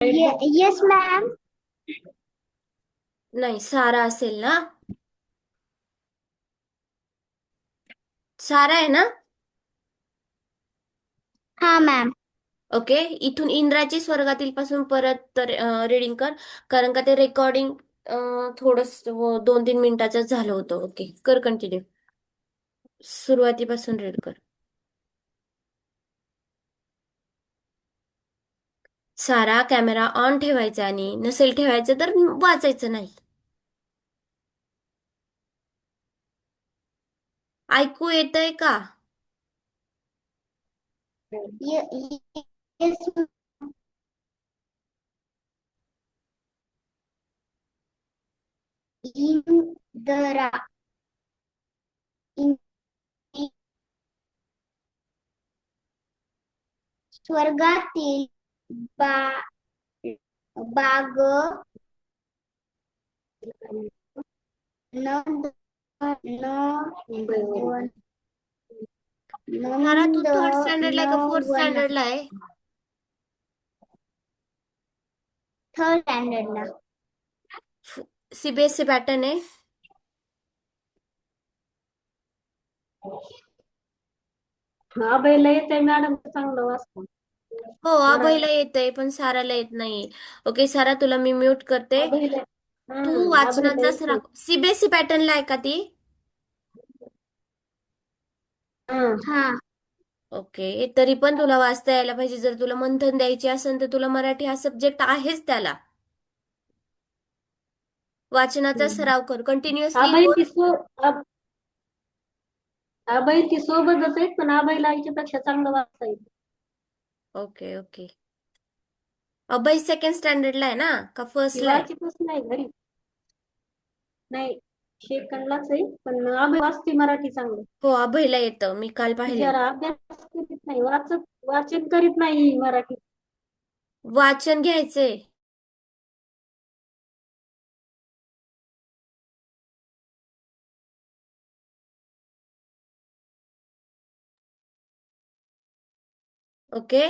Yes ma'am. नाही, सारा असेल ना. सारा आहे ना. हा मॅम. ओके, इथून इंद्राची स्वर्गातील पासून परत रीडिंग कर. कारण का ते रेकॉर्डिंग थोडस 2-3 मिनिटाचं झालं होतं. ओके, कर कंटिन्यू. सुरुवातीपासून रीड कर. सारा, कॅमेरा ऑन ठेवायचा आणि नसेल ठेवायचं तर वाचायचं नाही. ऐकू येतंय का? येस. इंदरा. इन- स्वर्गातील बा बाग नंद नंदवन सारा, तू थर्ड स्टँडर्डला आहे का फोर्थ नंदनवन. स्टँडर्डला आहे? थर्ड स्टँडर्डला. सीबीएसई पॅटर्न आहे. हा बैला येते मॅडम चांगलं वाचतो हो, मराठी. अभयला येतंय पण साराला येत नाही. ओके सारा, तुला मी म्यूट करते. अभयला तू अभयला वाचनाचा येते. सराव सीबीएसई पॅटर्नला आहे का ती? हं. हा. ओके, तरी पण तुला वाचता यायला पाहिजे. जर तुला मंथन द्यायची असेल तर तुला मराठी हा सब्जेक्ट आहेच त्याला. वाचनाचा सराव कर कंटिन्युअसली अभय ती रोज. सो अभ- अभय ती सोबतच आहेत पण अभयला आईच्यापेक्षा चांगलं वाचता येतं. Okay okay. अभय सेकंड स्टँडर्डला आहे ना का ती फर्स्टला आहे? वाचितच नाही घरी. नाही, शेकंडलाच आहे पण अभय वाचते मराठी चांगलं. हो, अभयला येतं, मी काल पाहिले. बिचारा अभ्यास करीत नाही, वाचन करीत नाही मराठी. वाचन घ्यायचंय. ओके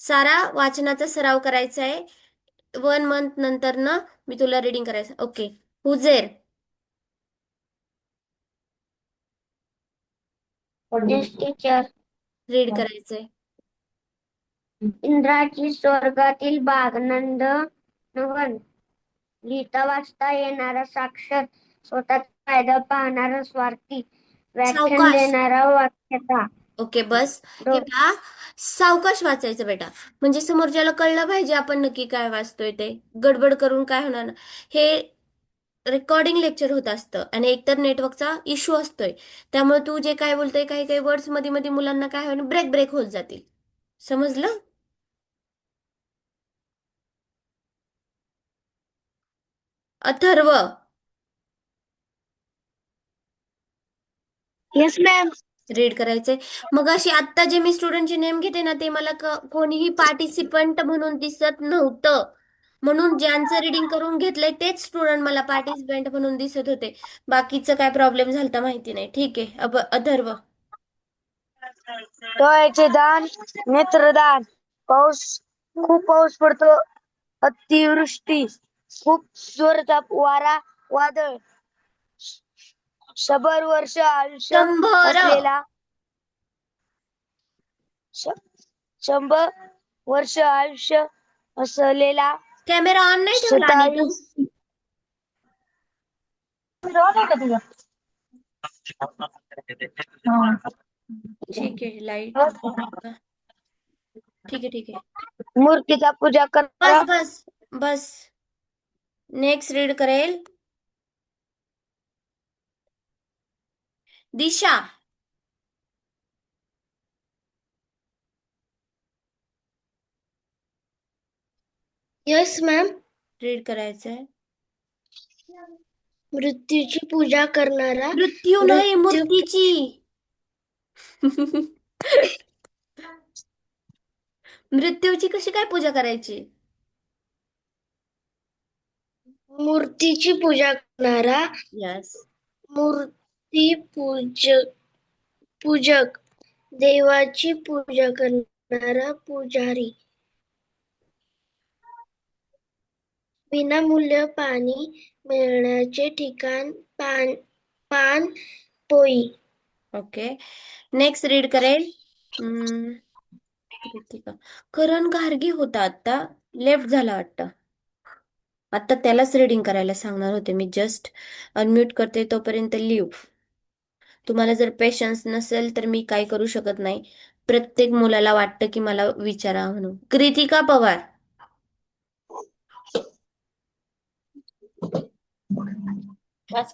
सारा, वाचनाचा सराव करायचा आहे. 1 मंथ नंतर ना मी तुला रीडिंग करायचं. ओके. हुजेर. Yes teacher. रीड करायचंय. इंद्राची स्वर्गातील बाग नंदनवन. लिहिता वाचता येणारा, साक्षर, स्वतःचा फायदा पाहणारा, स्वार्थी, व्याख्यान सावकाश. देणारा, वाक्यता. ओके बस. हे दो पहा, सावकाश वाचायचं बेटा. म्हणजे समोरच्याला कळलं पाहिजे आपण नक्की काय वाचतोय ते. गडबड करून काय होणार ना. हे रेकॉर्डिंग लेक्चर होत असतं आणि एकतर नेटवर्कचा इश्यू असतोय. त्यामुळे तू जे काय बोलतोय, काही काही वर्ड्स मध्ये मध्ये मुलांना काय होईल, ब्रेक ब्रेक होत जातील. समजलं? अथर्व. Yes ma'am. रीड करायचंय. मग अशी आत्ता जे मी स्टुडंटचे नेम घेते ना ते मला कोणीही पार्टिसिपंट म्हणून दिसत नव्हतं. म्हणून ज्यांचं रीडिंग करून घेतलंय तेच स्टुडंट मला पार्टिसिपंट म्हणून दिसत होते. बाकीचं काय प्रॉब्लेम झालता माहिती नाही. ठीक आहे. अथर्व. डोळ्याचे दान, नेत्रदान. पाऊस, खूप पाऊस पडतो. अतिवृष्टी, खूप जोरचा वारा, वादळ. 100 वर्ष आयुष्य 100. असलेला, 100 वर्ष आयुष्य असलेला, कॅमेरा ऑन नाही ठेवला आणि तू? 27. आहे का तुझा? ठीक आहे. लाईट. ठीक आहे ठीक आहे. मूर्तीचा पूजा बस करणारा. बस बस. नेक्स्ट रीड करेल दिशा. Yes ma'am. रीड करायचंय. मृत्यूची पूजा करणारा. मृत्यू नाही, मृत्यू मूर्तीची. मृत्यूची कशी काय पूजा करायची? मूर्तीची पूजा करणारा. यस. मूर्ती पूजक. देवाची पूजा करणारा पुजारी. विनामूल्य पाणी मिळण्याचे ठिकाण पान पोई. ओके. नेक्स्ट रीड करेल कृतिका. करण गार्गी होता आता, लेफ्ट झाला वाटतं. आता त्यालाच रीडिंग करायला सांगणार होते मी. जस्ट अनम्यूट करते तोपर्यंत लिव्ह. तुम्हाला जर पेशन्स नसेल तर मी काय करू शकत नाही. प्रत्येक मुलाला वाटतं की मला विचारा म्हणून. कृतिका पवार,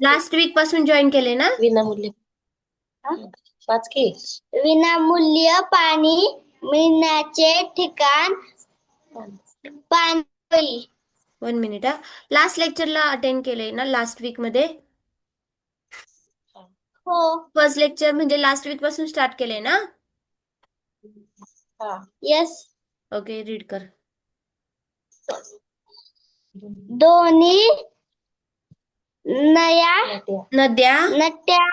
लास्ट वीक पासून जॉईन केले ना? विनामूल्य वाच की. विनामूल्य पाणी मिळण्याचे ठिकाण पान पोई. 1 मिनिट हा. लास्ट लेक्चरला अटेंड केले ना लास्ट वीक मध्ये? हो. फर्स्ट लेक्चर म्हणजे लास्ट वीक पासून स्टार्ट केले ना? हा. यस. ओके, रीड कर. दोन्ही नया नद्या नट्या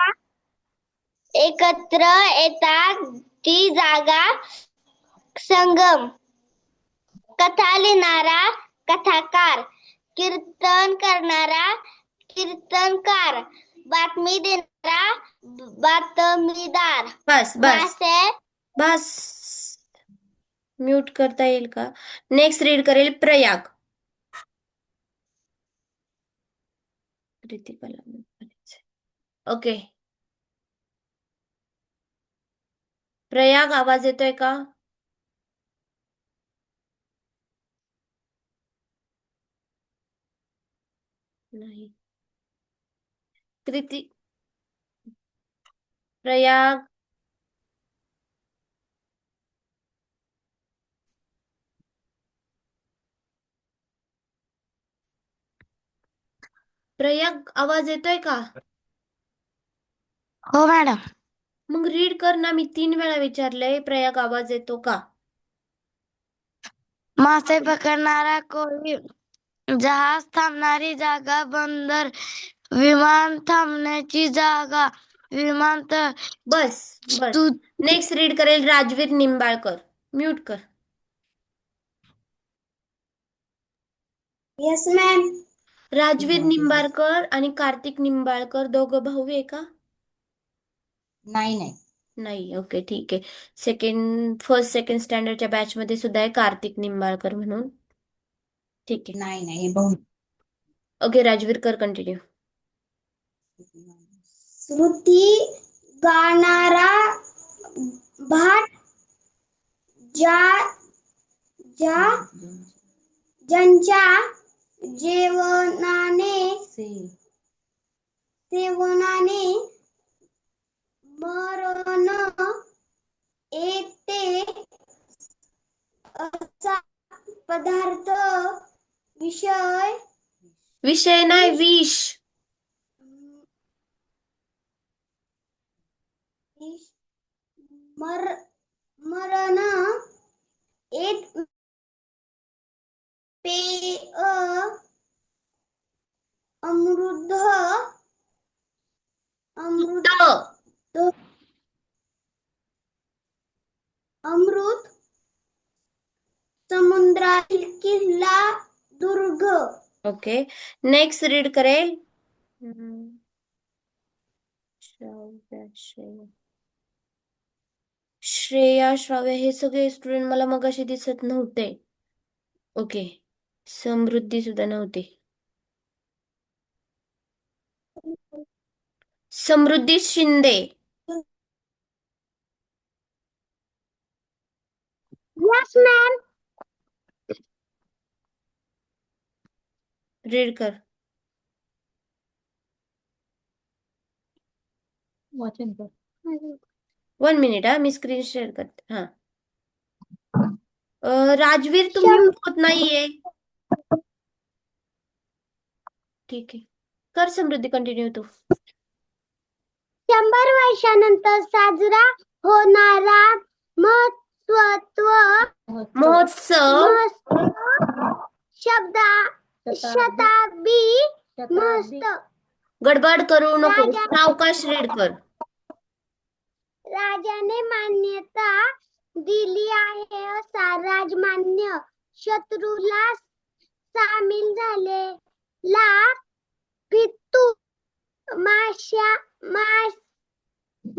एकत्र येतात ती जागा संगम. कथा लिहिणारा कथाकार, कीर्तन करणारा कीर्तनकार, बातमी देणारा बातमीदार. बस बस भाषे बस. म्यूट करता येईल का? नेक्स्ट रीड करेल प्रयाग. ओके. प्रयाग, आवाज येतोय का? नाही. प्रयाग, प्रयाग आवाज येतोय का? हो मॅडम. मग रीड कर ना. मी 3 वेळा विचारलंय प्रयाग आवाज येतो का? मासे पकडणारा कोळी, जहाज थांबणारी जागा, बंदर, विमान थांबण्याची जागा, विमानतळ. बस बस. नेक्स्ट रीड करेल राजवीर निंबाळकर. म्यूट कर. Yes ma'am. राजवीर निंबाळकर आणि कार्तिक निंबाळकर दोघं भाऊ आहे का? नाही. नाही. ओके, ठीक आहे. फर्स्ट सेकंड स्टँडर्डच्या बॅच मध्ये सुद्धा आहे कार्तिक निंबाळकर म्हणून. ठीक आहे. नाही बहु. ओके, राजवीर कर कंटिन्यू. श्रुती गाणारा भाट, ज्यांच्या सेवनाने मरण येते असा पदार्थ विषय नाही, विष. मरण येत पेय अमृत समुद्रातील किल्ला दुर्ग. ओके, नेक्स्ट रीड करेल श्रेया, श्राव्य. हे सगळे स्टुडंट मला मगाशी दिसत नव्हते. ओके, समृद्धी सुद्धा नव्हती. Samruddhi Shinde. Yes ma'am. Read कर. वाचन कर. 1 मिनिट हा, मी स्क्रीन शेअर करते. हा. राजवीर, तू म्यूट होत नाहीये. ठीक आहे, कर समृद्धी कंटिन्यू तू. 100 वर्षानंतर साजरा होणारा महोत्सव. शताब्दी महोत्सव. गडबड करू नको, सावकाश रीड कर. राजाने मान्यता दिली आहे असा राजमान्य शत्रूला सामील झाला. झालेला पितू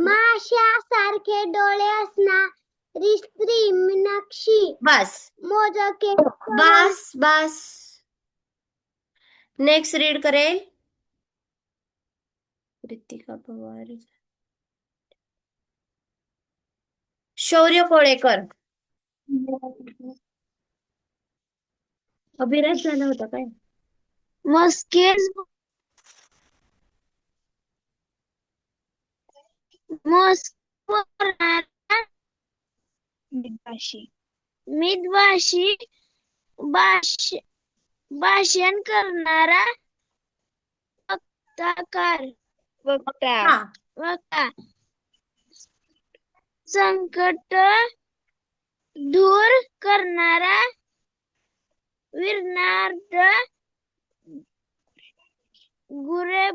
माशासारखे डोळे असणारी स्त्री मीनाक्षी बस मोजके बस बस. नेक्स्ट रीड करेल रितिका पवार, शौर्य कोळेकर. अभिराज झाला होता काय? मस्केज मितभाषी भाषण करणारा वक्ता हा वक्ता संकट दूर करणारा विनार्थ गुरे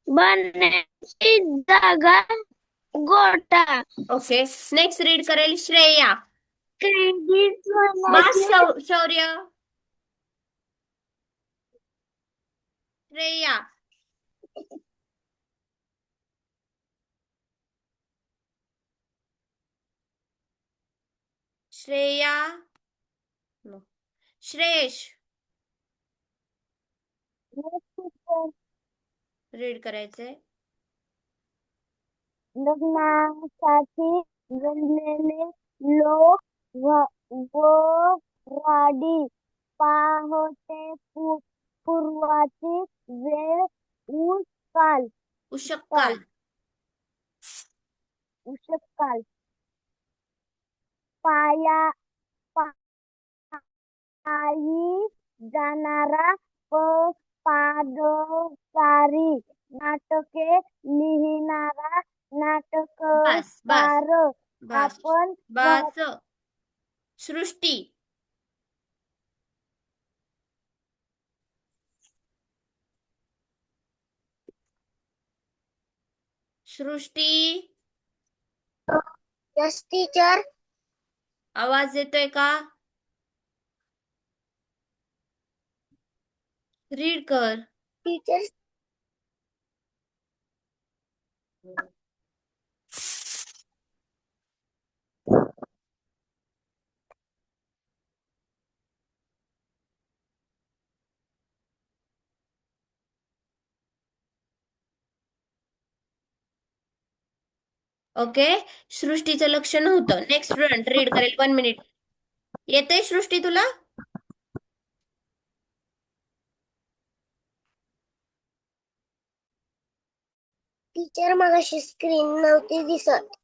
बनण्याची जागा गोटा ओके. नेक्स्ट रीड करेल श्रेया. क्रेडिट बस शौर्य. श्रेया. श्रेया. नो. श्रेयश रीड करायचंय. लग्नासाठी जमलेले लोक राडी पाहते पूर्वाची वेळ काल उषक्काल. उषकाल पायी जाणारा पादचारी नाटके लिहिणारा बस बस नाटककार बस आपण बस. सृष्टी. सृष्टी यस टीचर आवाज येतोय का? रीड कर. Teacher okay. सृष्टीचं लक्ष नव्हतं. नेक्स्ट स्टुडंट रीड करेल 1 मिनिट. येतंय सृष्टी तुला? टीचर मगाशी स्क्रीन नव्हती दिसत.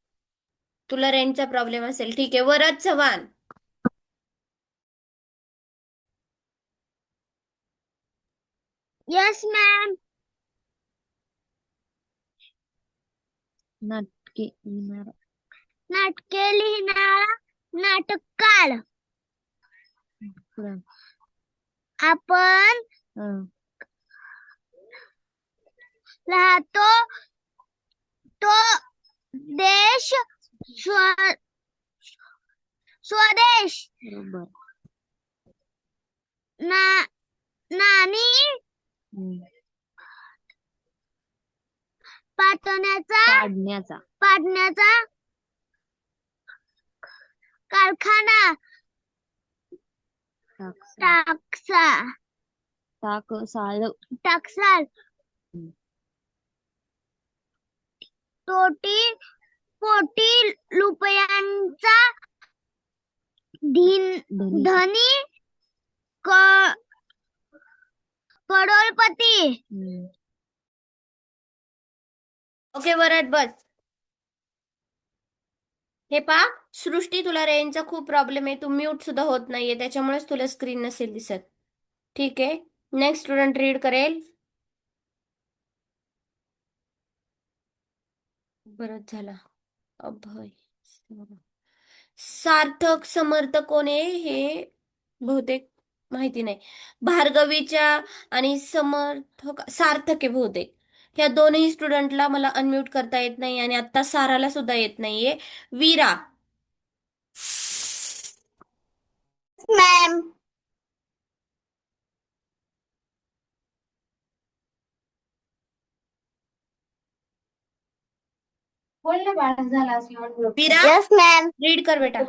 तुला रेंजचा प्रॉब्लेम असेल. ठीक आहे. वरद चव्हाण. यस मॅम नाटके नाटके लिहिणारा नाटककार आपण राहतो तो देश स्वदेश नाणी पाडण्याचा कारखाना टाकसाल कोटी रुपयांचा धनी करोडपती. ओके वरद बस. हे पा सृष्टी तुला रेंजचा खूप प्रॉब्लेम आहे. तू म्यूट सुद्धा होत नाहीये. त्याच्यामुळेच तुला स्क्रीन नसेल दिसत. ठीक आहे. नेक्स्ट स्टुडंट रीड करेल. बरंच झाला. अभय सार्थक समर्थ कोण आहे हे बहुतेक माहिती नाही. भार्गवीच्या आणि सार्थक आहे बहुतेक. ह्या दोनही स्टुडंटला मला अनम्यूट करता येत नाही आणि आता साराला सुद्धा येत नाहीये. वीरा. वीरा यस मॅम. रीड कर बेटा.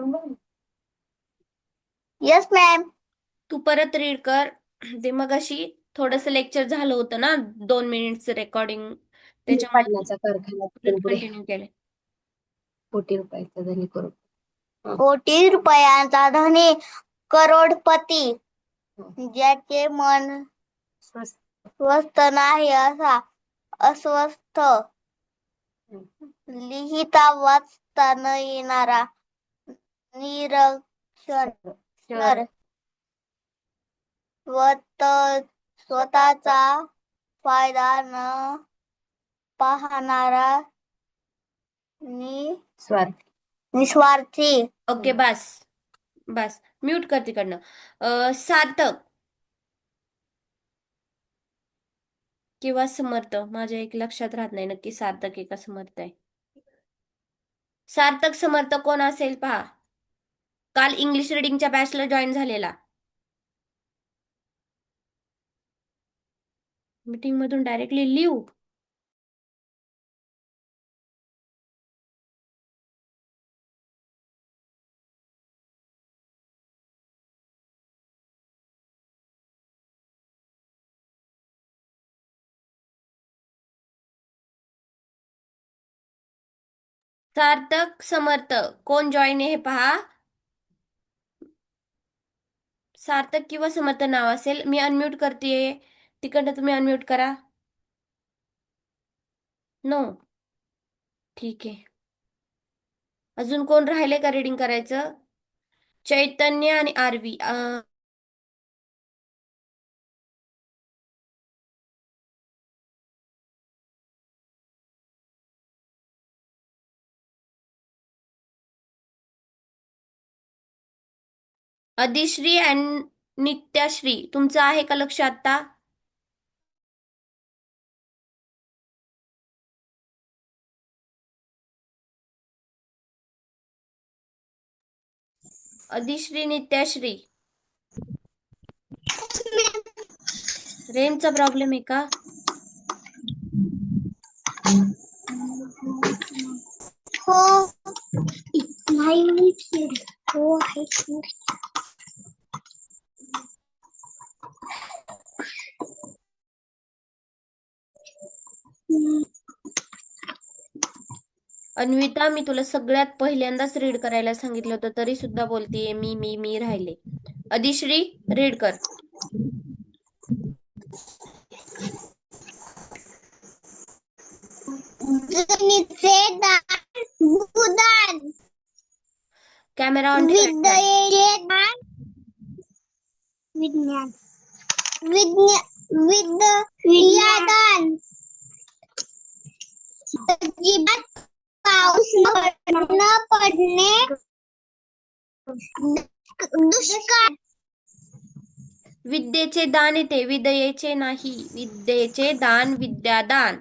Yes ma'am. तू परत रीड कर. ते मगाशी थोडंसं लेक्चर झालं होतं ना 2 मिनिटचं रेकॉर्डिंग, त्याच्यामुळे पाडण्याचा कारखाना परत पुढे कंटिन्यू केले. कोटी रुपयाचा धनी करू. कोटी रुपयांचा धनी करोडपती, ज्याचे मन स्वस्त. स्वस्थ नाही असा अस्वस्थ, लिहिता वाचता न येणारा निरक्षर, शहर. स्वतःचा फायदा न पाहणारा स्वार्थ. निस्वार्थी. ओके बस बस, म्यूट कर तिकडनं. सार्थक किंवा समर्थ, माझ्या एक लक्षात राहत नाही नक्की सार्थक आहे का समर्थ आहे. सार्थक समर्थ कोण असेल पहा. काल इंग्लिश रिडिंगच्या बॅचला जॉईन झालेला. मीटिंग मधून डायरेक्टली लिव्ह. सार्थक समर्थ कोण जॉईन आहे हे पहा. सार्थक किंवा समर्थ नाव असेल. मी अनम्यूट करतेय, तिकडनं तुम्ही अनम्यूट करा. नो, ठीक आहे. अजून कोण राहिले का रीडिंग करायचं? चैतन्य आणि आरवी. अधिश्री अँड नित्याश्री, तुमचं आहे का लक्ष आता? अधिश्री नित्याश्री, रेंजचा प्रॉब्लेम आहे का? हो नाही हो आहे. अन्विता, मी तुला सगळ्यात पहिल्यांदाच रीड करायला सांगितलं होतं, तरी सुद्धा बोलतीये मी राहिले. अधिश्री रीड कर. जमिनीचे दान भूदान, कॅमेरा ऑन ठेवायचा आहे. विद्येचे दान विज्ञान, विद्यादान, अजिबात पाऊस न पडणे, दुष्काळ. विद्येचे दान येते, विद्येचे नाही. विद्येचे दान, विद्यादान.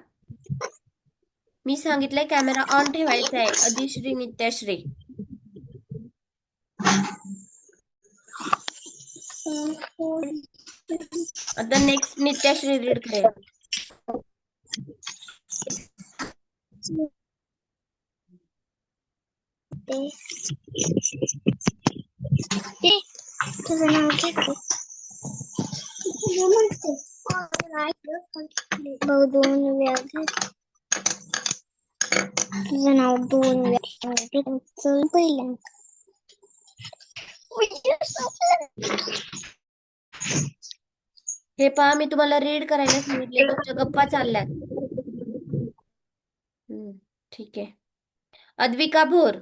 मी सांगितलंय कॅमेरा ऑन ठेवायचा आहे. अधिश्री नित्याश्री. आता नेक्स्ट नित्याश्री रीड करेल. तुझं नाव घेते दोन वेळा घे. तुझं नाव 2 वेळा पहिल्यांदा. हे पहा, मी तुम्हाला रीड करायला सांगितले, तुमच्या गप्पा चालल्यात. ठीक आहे. अद्विका भोर.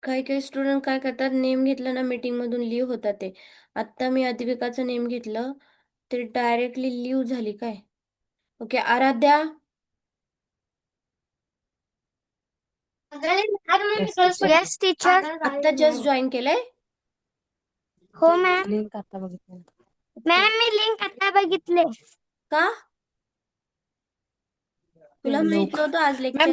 काही काही स्टुडंट काय करतात, नेम घेतलं ना मीटिंग मधून लिव्ह होतात ते. आता मी अद्विकाचं नेम घेतलं, ते डायरेक्टली लिव्ह झाली काय. ओके, आराध्या. Yes teacher. आता जस्ट जॉईन केलंय. हो मॅम. लिंक आता बघितलं. मॅम मी लिंक आता बघितले. का? तुला माहित नव्हतं आज मॅम लेक्चर आहे?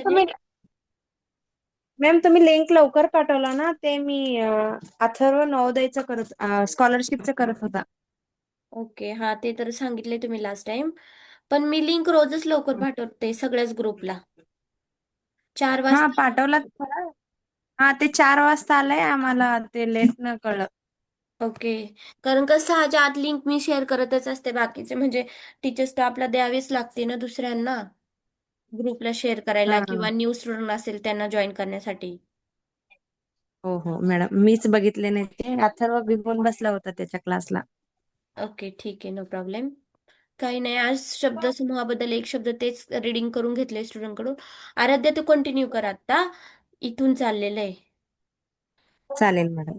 तुम्ही लिंक लवकर पाठवला ना, ते मी अथर्व नवोदयचं करत स्कॉलरशिपचं करत होता. ओके, हा ते तर सांगितले तुम्ही लास्ट टाइम. पण मी लिंक रोजच लवकर पाठवते सगळ्याच ग्रुपला. 4 हा वाजता. पाठवला खरं. हा ते 4 वाजता आलंय आम्हाला, ते लेट न कळलं. ओके. कारण का 6च्या आत लिंक मी शेअर करतच असते बाकीचे, म्हणजे टीचर स्टाफला द्यावीच लागते ना दुसऱ्यांना ग्रुपला शेअर करायला, हा किंवा न्यू स्टुडंट असेल त्यांना जॉईन करण्यासाठी. हो हो मॅडम, मीच बघितले नाही, ते अथर्व बिघून बसला होता त्याच्या क्लासला. ओके, ठीक आहे, नो प्रॉब्लेम. काही नाही, आज शब्दसमूहाबद्दल एक शब्द तेच रीडिंग करून घेतले स्टुडंट कडून. आराध्या, तू कंटिन्यू कर आता, इथून चाललेलं आहे. चालेल मॅडम.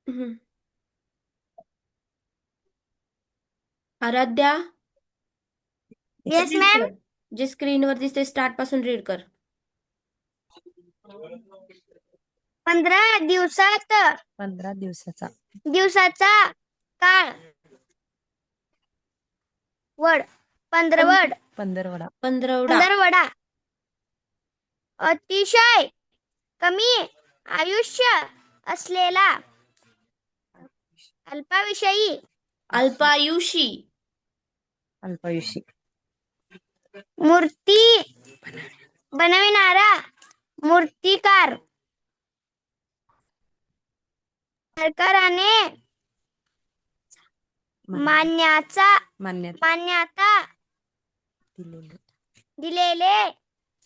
हम्म. Aaradhya, yes read ma'am. कर. जे स्क्रीनवर दिसते स्टार्ट पासून रीड कर. 15 दिवसात 15 दिवसाचा दिवसाचा काळ वड पंधरवड 15 पंधरवडा. पंधरवडा अतिशय कमी आयुष्य असलेला अल्पाविषयी अल्पायुषी. अल्पायुषी. मूर्ती बनविणारा मूर्तिकार सरकाराने मान्यता मान्यता दिलेली दिलेले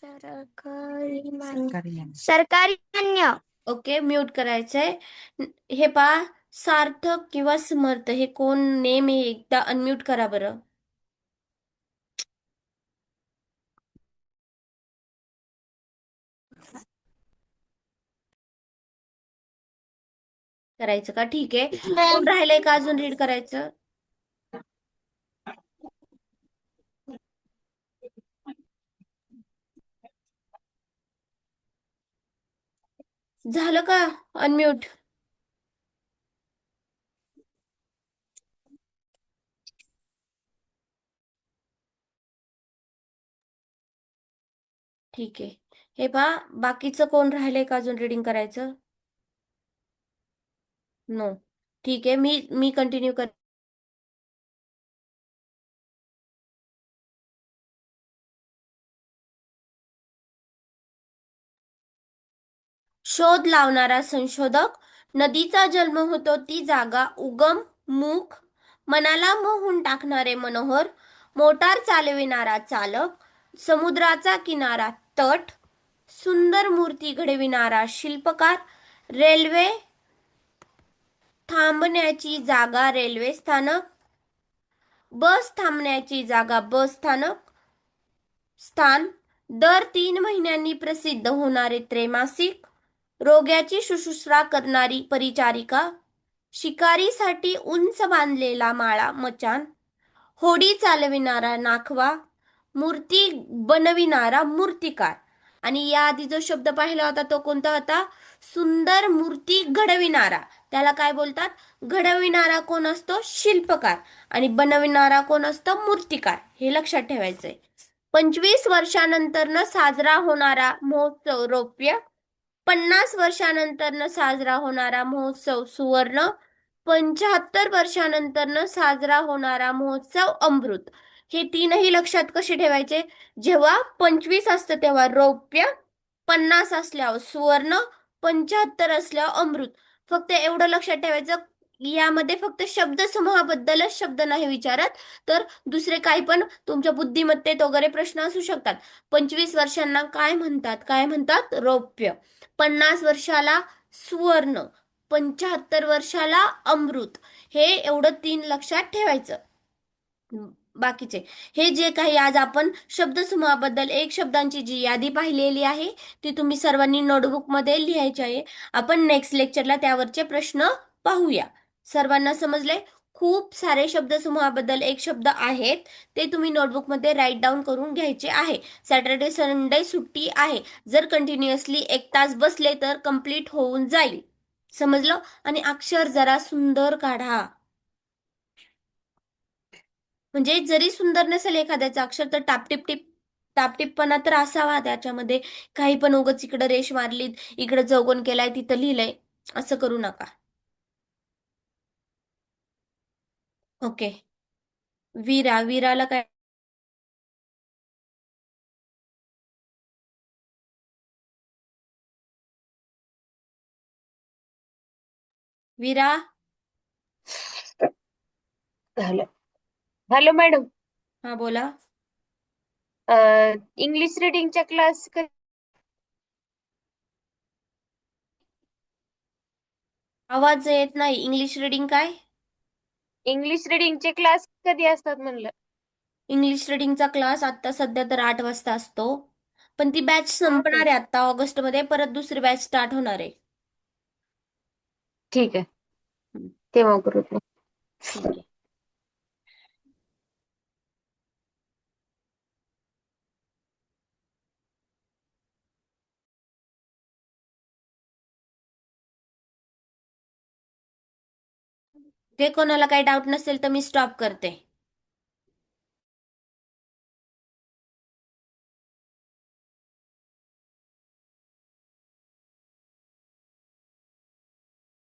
सरकारी मान्य. ओके, म्यूट करायचंय. हे पहा, सार्थक किंवा समर्थ हे कोण नेम आहे, एकदा अनम्यूट करा बरं. करायचं का? ठीक आहे. कोण राहिलंय का अजून रीड करायचं? झालं का अनम्यूट? ठीक आहे. हे पहा, बाकीचं कोण राहिलंय का अजून रीडिंग करायचं? नो. ठीक आहे, मी कंटिन्यू कर. शोध लावणारा संशोधक, नदीचा जन्म होतो ती जागा, उगम मुख, मनाला मोहून टाकणारे मनोहर, मोटार चालविणारा चालक, समुद्राचा किनारा तट, सुंदर मूर्ती घडविणारा शिल्पकार, रेल्वे थांबण्याची जागा रेल्वे स्थानक, बस थांबण्याची जागा बस स्थानक स्थान, दर 3 महिन्यांनी प्रसिद्ध होणारे त्रैमासिक, रोग्याची शुश्रूषा करणारी परिचारिका, शिकारीसाठी उंच बांधलेला माळा मचान, होडी चालविणारा नाखवा, मूर्ती बनविणारा मूर्तिकार. आणि याआधी जो शब्द पाहिला होता तो कोणता होता? सुंदर मूर्ती घडविणारा. त्याला काय बोलतात? घडविणारा कोण असतो? शिल्पकार. आणि बनविणारा कोण असतो? मूर्तिकार. हे लक्षात ठेवायचंय. 25 वर्षानंतर साजरा होणारा महोत्सव रौप्य, 50 वर्षानंतर साजरा होणारा महोत्सव सुवर्ण, 75 वर्षानंतर साजरा होणारा महोत्सव अमृत. हे तीनही लक्षात कसे ठेवायचे? जेव्हा 25 असतं तेव्हा रौप्य, 50 असल्यावर सुवर्ण, 75 असल्यावर अमृत. फक्त एवढं लक्षात ठेवायचं, यामध्ये फक्त शब्दसमूहाबद्दलच शब्द नाही विचारत, तर दुसरे काही पण तुमच्या बुद्धिमत्तेत वगैरे प्रश्न असू शकतात. 25 वर्षांना काय म्हणतात? काय म्हणतात? रौप्य. 50 वर्षाला सुवर्ण, 75 वर्षाला अमृत. हे एवढं 3 लक्षात ठेवायचं. बाकीचे हे जे काही आज आपण शब्दसमूहाबद्दल एक शब्दांची जी यादी पाहिलेली आहे ती तुम्ही सर्वांनी नोटबुकमध्ये लिहायची आहे. आपण नेक्स्ट लेक्चरला त्यावरचे प्रश्न पाहूया. सर्वांना समजले? खूप सारे शब्दसमूहाबद्दल एक शब्द आहेत, ते तुम्ही नोटबुकमध्ये राईट डाऊन करून घ्यायचे आहे. सॅटर्डे संडे सुट्टी आहे. जर कंटिन्युअसली 1 तास बसले तर कंप्लीट होऊन जाईल. समजलं? आणि अक्षर जरा सुंदर काढा. म्हणजे जरी सुंदर नसेल एखाद्याचं अक्षर तर टापटिप टिप टापटीपणा तर असावा त्याच्यामध्ये. काही पण उगाच इकडं रेष मारलीत, इकडं चौकोन केलाय, तिथं लिहिलंय, असं करू नका. ओके. विराला काय? विरा. झालं. हॅलो मॅडम, हा बोला. इंग्लिश रिडिंगच्या क्लास आवाज येत नाही. इंग्लिश रीडिंग काय? इंग्लिश रिडिंगचे क्लास कधी असतात म्हणलं? इंग्लिश रीडिंगचा क्लास आता सध्या तर 8 वाजता असतो. पण ती बॅच हा संपणार आहे आता ऑगस्टमध्ये. परत दुसरी बॅच स्टार्ट होणार आहे. ठीक आहे, हं, तेव्हा करू. ठीक आहे. ते कोणाला काही डाऊट नसेल तर मी स्टॉप करते.